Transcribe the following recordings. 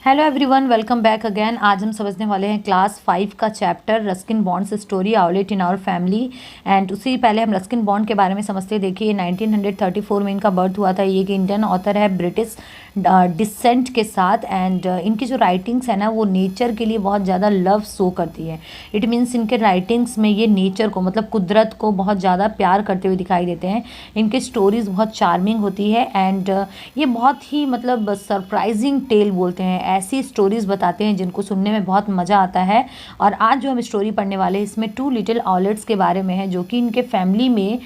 Hello everyone, welcome back again. आज हम समझने वाले हैं क्लास 5 का chapter Ruskin Bond's story owlet in our family. And उससे पहले हम रस्किन बॉन्ड के बारे में समझते हैं। देखिए 1934 में इनका बर्थ हुआ था। ये एक इंडियन ऑथर है ब्रिटिश डिसेंट के साथ। एंड इनकी जो राइटिंग्स है ना, वो नेचर के लिए बहुत ज़्यादा लव शो करती है। इट मीन्स इनके राइटिंग्स में ये नेचर को, मतलब कुदरत को बहुत ज़्यादा प्यार करते हुए दिखाई देते हैं। इनकी स्टोरीज़ बहुत चार्मिंग होती है। एंड ये बहुत ही मतलब सरप्राइजिंग टेल बोलते हैं, ऐसी स्टोरीज़ बताते हैं जिनको सुनने में बहुत मज़ा आता है। और आज जो हम स्टोरी पढ़ने वाले हैं इसमें 2 लिटिल ऑवलेट्स के बारे में है, जो कि इनके फैमिली में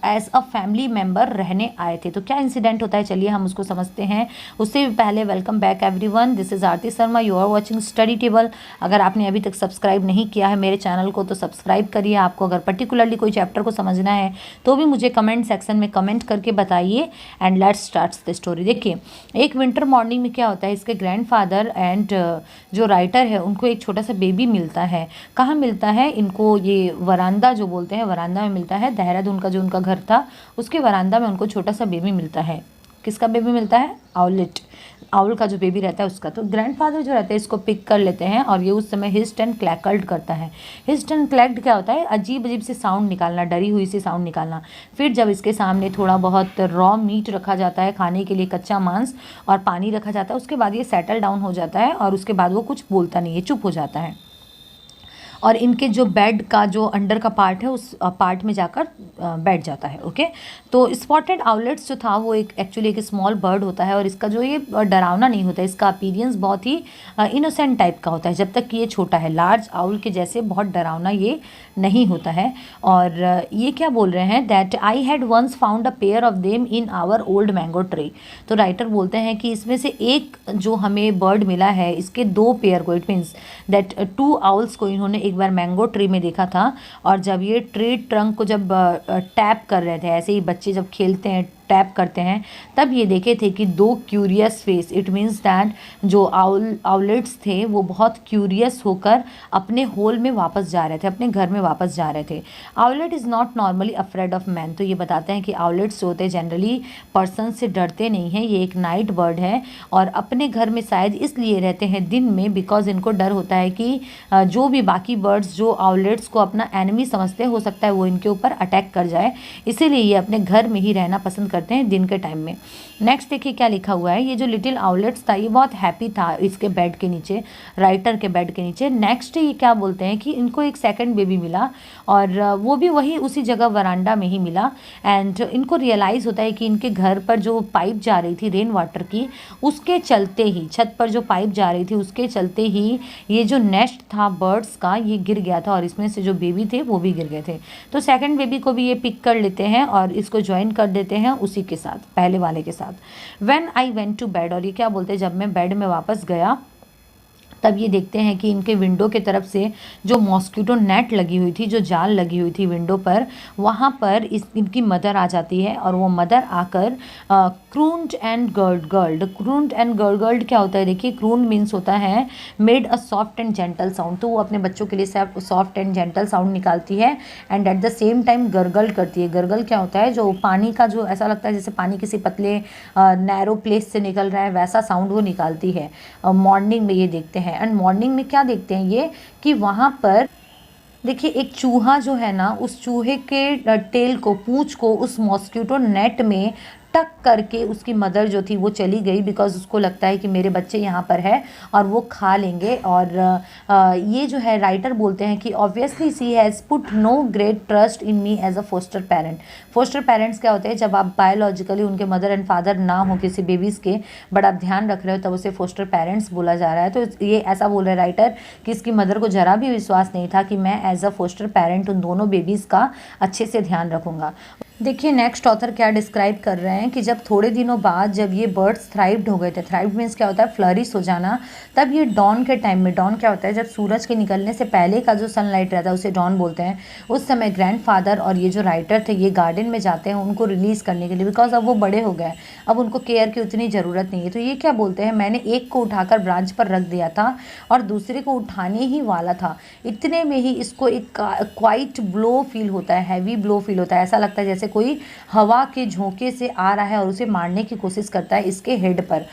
एज अ फैमिली मेम्बर रहने आए थे। तो क्या इंसिडेंट होता है, चलिए हम उसको समझते हैं। उससे भी पहले welcome back everyone, this is Aarti Sharma, you are watching study table. अगर आपने अभी तक सब्सक्राइब नहीं किया है मेरे चैनल को तो सब्सक्राइब करिए। आपको अगर पर्टिकुलरली कोई चैप्टर को समझना है तो भी मुझे कमेंट सेक्शन में कमेंट करके बताइए। And let's start the story. देखिए एक विंटर मॉर्निंग में क्या होता है, इसके ग्रैंडफादर एंड जो राइटर है उनको एक छोटा सा बेबी मिलता है। कहाँ मिलता है इनको, ये वरांदा जो बोलते हैं, वरांदा में मिलता है। देहरादून का जो उनका घर था उसके वरांदा में उनको छोटा सा बेबी मिलता है। किसका बेबी मिलता है? आउलेट, आउल का जो बेबी रहता है उसका। तो ग्रैंडफादर जो रहते हैं इसको पिक कर लेते हैं और ये उस समय हिस्ट एंड क्लैकल्ड करता है। हिस्ट एंड क्लैक्ड क्या होता है? अजीब अजीब से साउंड निकालना, डरी हुई सी साउंड निकालना। फिर जब इसके सामने थोड़ा बहुत रॉ मीट रखा जाता है खाने के लिए, कच्चा मांस, और पानी रखा जाता है, उसके बाद ये सेटल डाउन हो जाता है और उसके बाद वो कुछ बोलता नहीं है, चुप हो जाता है। और इनके जो बेड का जो अंडर का पार्ट है उस पार्ट में जाकर बैठ जाता है। ओके, तो स्पॉटेड आउलेट्स जो था वो एक एक्चुअली एक स्मॉल बर्ड होता है और इसका जो ये डरावना नहीं होता है, इसका अपीरियंस बहुत ही इनोसेंट टाइप का होता है जब तक कि ये छोटा है। लार्ज आउल के जैसे बहुत डरावना ये नहीं होता है। और ये क्या बोल रहे हैं, that I had once found a pair of them in our old mango tree. तो राइटर बोलते हैं कि इसमें से एक जो हमें बर्ड मिला है, इसके 2 पेयर को, इट मीन्स दैट 2 आउल्स को इन्होंने एक बार मैंगो ट्री में देखा था। और जब ये ट्री ट्रंक को जब टैप कर रहे थे, ऐसे ही बच्चे जब खेलते हैं टैप करते हैं, तब ये देखे थे कि 2 curious face, it means that जो आउलेट्स थे वो बहुत क्यूरियस होकर अपने होल में वापस जा रहे थे, अपने घर में वापस जा रहे थे। Owlet is not normally afraid of man. तो ये बताते हैं कि आउलेट्स जो होते हैं जनरली पर्सन से डरते नहीं हैं। ये एक नाइट बर्ड है और अपने घर में शायद इसलिए रहते हैं दिन में, बिकॉज इनको डर होता है कि जो भी बाकी बर्ड्स जो आउलेट्स को अपना एनिमी समझते हैं, हो सकता है वो इनके ऊपर अटैक कर जाए, इसीलिए ये अपने घर में ही रहना पसंद करते हैं दिन के टाइम में। नेक्स्ट देखिए क्या लिखा हुआ है। ये जो लिटिल आउलेट्स था ये बहुत हैप्पी था इसके बेड के नीचे, राइटर के बेड के नीचे। नेक्स्ट ये क्या बोलते हैं कि इनको एक सेकंड बेबी मिला और वो भी वही उसी जगह वरांडा में ही मिला। एंड इनको रियलाइज़ होता है कि इनके घर पर जो पाइप जा रही थी रेन वाटर की, उसके चलते ही, छत पर जो पाइप जा रही थी उसके चलते ही ये जो नेस्ट था बर्ड्स का ये गिर गया था और इसमें से जो बेबी थे वो भी गिर गए थे। तो सेकंड बेबी को भी ये पिक कर लेते हैं और इसको ज्वाइन कर देते हैं उसी के साथ, पहले वाले के साथ। When I went to bed, और ये क्या बोलते हैं, जब मैं बेड में वापस गया तब ये देखते हैं कि इनके विंडो की तरफ से जो मॉस्किटो नेट लगी हुई थी, जो जाल लगी हुई थी विंडो पर, वहाँ पर इनकी मदर आ जाती है। और वो मदर आकर क्रून्ड एंड गर्ल्ड, क्रून्ड एंड गर्ल्ड क्या होता है, देखिए क्रून मीन्स होता है made a soft and gentle sound. तो वो अपने बच्चों के लिए सॉफ्ट एंड जेंटल साउंड निकालती है। And at the same time gurgle करती है। गर्गल क्या होता है, जो पानी का, जो ऐसा लगता है जैसे पानी किसी पतले नैरो प्लेस से निकल रहा है, वैसा साउंड वो निकालती है। मॉर्निंग में ये देखते हैं। एंड मॉर्निंग में क्या देखते हैं ये, कि वहाँ पर देखिए एक चूहा जो है ना, उस चूहे के टेल को, पूंछ को उस मॉस्किटो नेट में टक करके उसकी मदर जो थी वो चली गई, बिकॉज उसको लगता है कि मेरे बच्चे यहाँ पर है और वो खा लेंगे। और ये जो है राइटर बोलते हैं कि obviously she has put no great trust in me as a foster parent. Foster parents क्या होते हैं, जब आप बायोलॉजिकली उनके मदर एंड फादर ना हो किसी बेबीज़ के, बट आप ध्यान रख रहे हो, तब उसे फोस्टर पेरेंट्स बोला जा रहा है। तो ये ऐसा बोल रहे हैं राइटर कि इसकी मदर को जरा भी विश्वास नहीं था कि मैं एज अ फोस्टर पेरेंट उन दोनों बेबीज़ का अच्छे से ध्यान रखूँगा। देखिए नेक्स्ट ऑथर क्या डिस्क्राइब कर रहे हैं कि जब थोड़े दिनों बाद जब ये बर्ड्स थ्राइव्ड हो गए थे, थ्राइव्ड मीन्स क्या होता है, फ्लरिश हो जाना, तब ये डॉन के टाइम में, डॉन क्या होता है, जब सूरज के निकलने से पहले का जो सनलाइट रहता है उसे डॉन बोलते हैं। उस समय ग्रैंडफादर और ये जो राइटर थे ये गार्डन में जाते हैं उनको रिलीज़ करने के लिए, बिकॉज अब वो बड़े हो गए, अब उनको केयर की उतनी ज़रूरत नहीं है। तो ये क्या बोलते हैं, मैंने एक को उठाकर ब्रांच पर रख दिया था और दूसरे को उठाने ही वाला था, इतने में ही इसको एक क्वाइट ब्लो फील होता है, हैवी ब्लो फील होता है। ऐसा लगता है जैसे कोई हवा के झोंके से आ रहा है और उसे मारने की कोशिश करता है इसके हेड पर।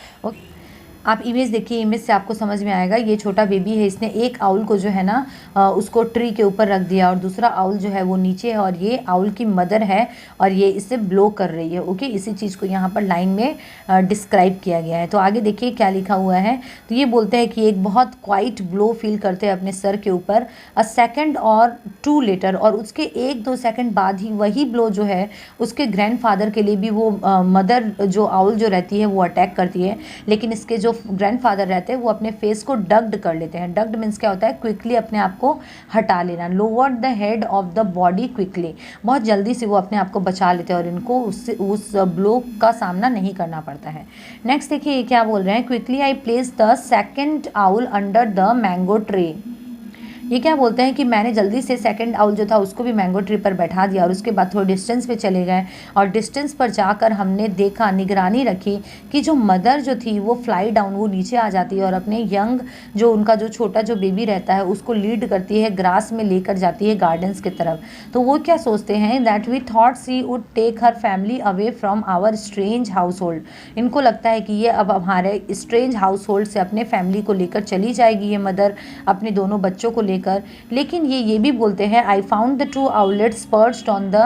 आप इमेज देखिए, इमेज से आपको समझ में आएगा। ये छोटा बेबी है, इसने एक आउल को जो है ना उसको ट्री के ऊपर रख दिया और दूसरा आउल जो है वो नीचे है और ये आउल की मदर है और ये इसे ब्लो कर रही है। ओके, इसी चीज़ को यहाँ पर लाइन में डिस्क्राइब किया गया है। तो आगे देखिए क्या लिखा हुआ है। तो ये बोलते हैं कि एक बहुत क्वाइट ब्लो फील करते हैं अपने सर के ऊपर, अ सेकेंड और 2 लेटर, और उसके 1-2 सेकेंड बाद ही वही ब्लो जो है उसके ग्रैंडफादर के लिए भी वो मदर जो आउल जो रहती है वो अटैक करती है। लेकिन इसके जो ग्रैंडफादर रहते हैं वो अपने फेस को डग्ड कर लेते हैं। डग्ड मीन्स क्या होता है? क्विकली अपने आप को हटा लेना। Lower the head of the body quickly, बहुत जल्दी से वो अपने आप को बचा लेते हैं और इनको उस ब्लो का सामना नहीं करना पड़ता है। नेक्स्ट देखिए ये क्या बोल रहे हैं। Quickly I place the second owl under the mango tree. ये क्या बोलते हैं कि मैंने जल्दी से सेकंड आउल जो था उसको भी मैंगो ट्री पर बैठा दिया और उसके बाद थोड़ी डिस्टेंस पे चले गए और डिस्टेंस पर जाकर हमने देखा, निगरानी रखी कि जो मदर जो थी वो फ्लाई डाउन, वो नीचे आ जाती है और अपने यंग जो उनका जो छोटा जो बेबी रहता है उसको लीड करती है, ग्रास में लेकर जाती है गार्डन्स की तरफ। तो वो क्या सोचते हैं, that we thought she would take her family away from our strange household. इनको लगता है कि ये अब हमारे स्ट्रेंज हाउस होल्ड से अपने फैमिली को लेकर चली जाएगी ये मदर, अपने दोनों बच्चों को लेकर। लेकिन ये भी बोलते हैं, I found the 2 owlets perched on the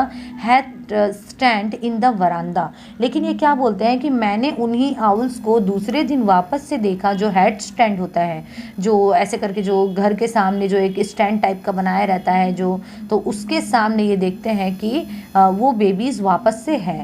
hat stand in the veranda. लेकिन ये क्या बोलते हैं कि मैंने उन्हीं आउल्स को दूसरे दिन वापस से देखा, जो हैट स्टैंड होता है, जो ऐसे करके जो घर के सामने जो एक स्टैंड टाइप का बनाया रहता है जो, तो उसके सामने ये देखते हैं कि वो बेबीज़ वापस से है।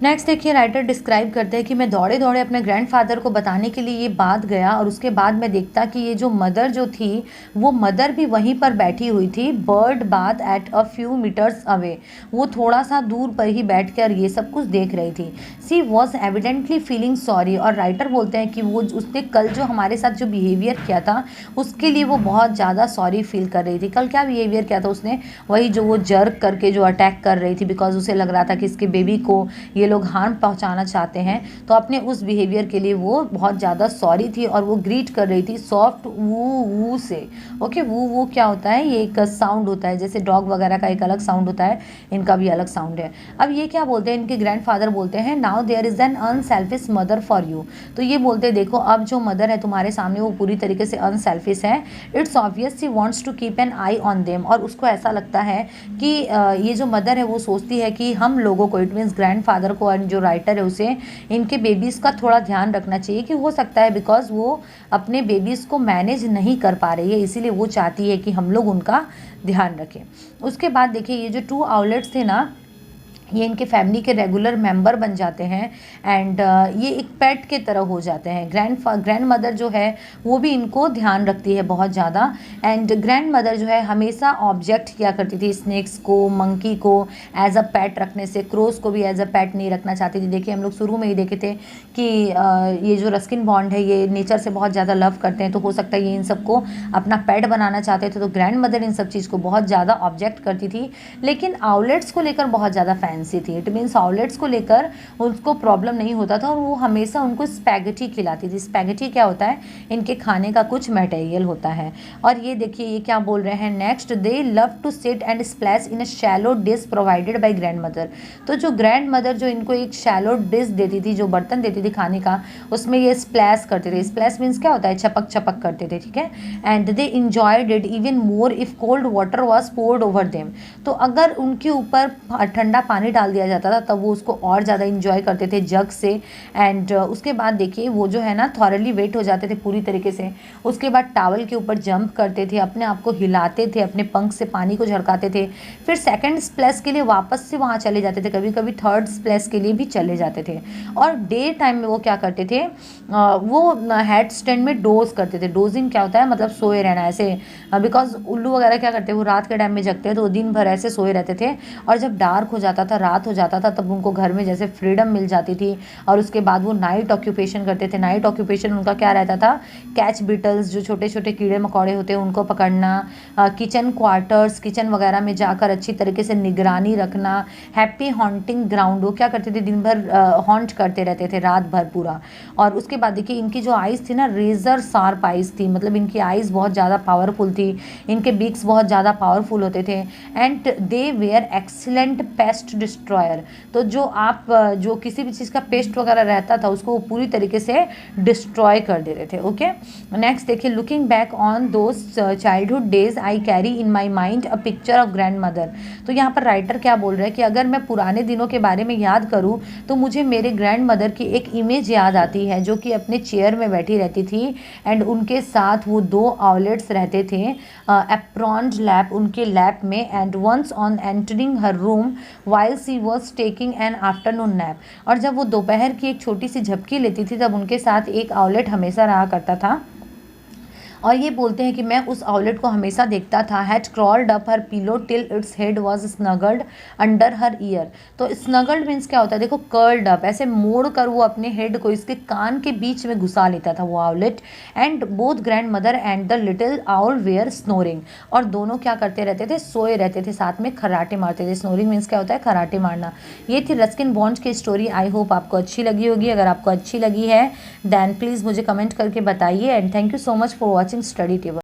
नेक्स्ट देखिए राइटर डिस्क्राइब करते हैं कि मैं दौड़े दौड़े अपने ग्रैंडफादर को बताने के लिए ये बात गया और उसके बाद मैं देखता कि ये जो मदर जो थी वो मदर भी वहीं पर बैठी हुई थी, bird bath at a few meters away. वो थोड़ा सा दूर पर ही बैठ कर ये सब कुछ देख रही थी। सी वॉज एविडेंटली फीलिंग सॉरी, और राइटर बोलते हैं कि वो उसने कल जो हमारे साथ जो बिहेवियर किया था उसके लिए वो बहुत ज़्यादा सॉरी फील कर रही थी। कल क्या बिहेवियर किया था उसने? वही जो वो जर्क करके जो अटैक कर रही थी, बिकॉज उसे लग रहा था कि इसके बेबी को ये लोग हार्म पहुंचाना चाहते हैं। तो अपने उस बिहेवियर के लिए वो बहुत ज़्यादा सॉरी थी और वो ग्रीट कर रही थी सॉफ्ट वू वू से। ओके, वू क्या होता है? ये एक साउंड होता है, जैसे डॉग वगैरह का एक अलग साउंड होता है, इनका भी अलग साउंड है। अब ये क्या बोलते हैं, इनके ग्रैंडफादर बोलते हैं, now there is an unselfish mother for you. तो ये बोलते हैं देखो अब जो मदर है तुम्हारे सामने वो पूरी तरीके से अनसेल्फिश है। It's obvious she wants to keep an eye on them, और उसको ऐसा लगता है कि ये जो मदर है वो सोचती है कि हम लोगों को, इट मीन्स ग्रैंडफादर को, जो राइटर है उसे इनके बेबीज़ का थोड़ा ध्यान रखना चाहिए, कि हो सकता है बिकॉज वो अपने बेबीज़ को मैनेज नहीं कर पा रही है, इसीलिए वो चाहती है कि हम लोग उनका ध्यान रखें। उसके बाद देखिए ये जो 2 आउलेट्स थे ना, ये इनके फैमिली के रेगुलर मेंबर बन जाते हैं एंड ये एक पेट के तरह हो जाते हैं। ग्रैंड मदर जो है वो भी इनको ध्यान रखती है बहुत ज़्यादा, एंड ग्रैंड मदर जो है हमेशा ऑब्जेक्ट किया करती थी स्नेक्स को, मंकी को एज अ पेट रखने से। क्रोस को भी एज अ पेट नहीं रखना चाहती थी। देखिए हम लोग शुरू में ही देखे थे कि ये जो रस्किन बॉन्ड है ये नेचर से बहुत ज़्यादा लव करते हैं, तो हो सकता है ये इन सबको अपना पेट बनाना चाहते थे। तो ग्रैंड मदर इन सब चीज़ को बहुत ज़्यादा ऑब्जेक्ट करती थी, लेकिन आउलेट्स को लेकर बहुत ज़्यादा फैंसी थी। इट मीन्स आउलेट्स को लेकर उसको प्रॉब्लम नहीं होता था और वो हमेशा उनको स्पैगेटी खिलाती थी। स्पैगेटी क्या होता है? इनके खाने का कुछ मटेरियल होता है। और ये देखिए ये क्या बोल रहे हैं next, they love to sit and splash in a shallow dish provided by grandmother. तो जो ग्रैंड मदर जो इनको एक शैलो डिश देती थी, जो बर्तन देती थी खाने का, उसमें ये स्प्लैश करते थे। स्प्लैश मीन्स क्या होता है? छपक छपक करते थे, ठीक है। And they enjoyed it even more if cold water was poured over them. तो अगर उनके ऊपर ठंडा पानी डाल दिया जाता था तब वो उसको और ज़्यादा इंजॉय करते थे जग से। एंड उसके बाद देखिए वो जो है ना थॉरली वेट हो जाते थे पूरी तरीके से। उसके बाद टावल के ऊपर जंप करते थे, अपने आप को हिलाते थे, अपने पंख से पानी को झड़काते थे, फिर सेकंड स्प्लैश के लिए वापस से वहाँ चले जाते थे, कभी कभी थर्ड स्प्लैश के लिए भी चले जाते थे। और डे टाइम में वो क्या करते थे, वो हेड स्टैंड में डोज करते थे। डोजिंग क्या होता है? मतलब सोए रहना ऐसे, बिकॉज उल्लू वगैरह क्या करते हैं वो रात के टाइम में जगते हैं तो वो दिन भर ऐसे सोए रहते थे, और जब डार्क हो जाता था, रात हो जाता था, तब उनको घर में जैसे फ्रीडम मिल जाती थी और उसके बाद वो नाइट ऑक्यूपेशन करते थे। नाइट ऑक्यूपेशन उनका क्या रहता था? कैच बीटल्स, जो छोटे छोटे कीड़े मकोड़े होते हैं उनको पकड़ना, किचन क्वार्टर्स, किचन वगैरह में जाकर अच्छी तरीके से निगरानी रखना। हैप्पी हॉन्टिंग ग्राउंड, वो क्या करते थे? दिन भर हॉन्ट करते रहते थे रात भर पूरा। और उसके बाद देखिए इनकी जो आइज़ थी ना, रेजर शार्प आइज़ थी, मतलब इनकी आइज़ बहुत ज़्यादा पावरफुल थी, इनके बीक्स बहुत ज़्यादा पावरफुल होते थे। And they were excellent pest destroyer. तो जो किसी भी चीज़ का पेस्ट वगैरह रहता था उसको वो पूरी तरीके से डिस्ट्रॉय कर देते थे। ओके, नेक्स्ट देखिए, looking back on those childhood days I carry in my mind a picture of grand mother. तो यहाँ पर राइटर क्या बोल रहा है कि अगर मैं पुराने दिनों के बारे में याद करूँ तो मुझे मेरे ग्रैंड मदर की एक इमेज याद आती है जो कि अपने चेयर में बैठी रहती थी एंड उनके साथ वो 2 आउलेट्स रहते थे एप्रॉन्ड लैप उनके लैप में। And once on entering her room while she was taking an afternoon nap. और जब वो दोपहर की एक छोटी सी झपकी लेती थी तब उनके साथ एक आउलेट हमेशा रहा करता था। और ये बोलते हैं कि मैं उस आउलेट को हमेशा देखता था। Had crawled up her pillow till its head was snuggled under her year. तो स्नगल्ड मीन्स क्या होता है, देखो कर्ल्ड अप, ऐसे मोड़ कर वो अपने हेड को इसके कान के बीच में घुसा लेता था वो owlet. And both grandmother and the little owl were snoring. और दोनों क्या करते रहते थे, सोए रहते थे, साथ में खराटे मारते थे। स्नोरिंग मीन्स क्या होता है, खराटे मारना। ये थी रस्किन बॉन्ड्स की स्टोरी। आई होप आपको अच्छी लगी होगी। अगर आपको अच्छी लगी है देन प्लीज़ मुझे कमेंट करके बताइए। And thank you so much for watching study table.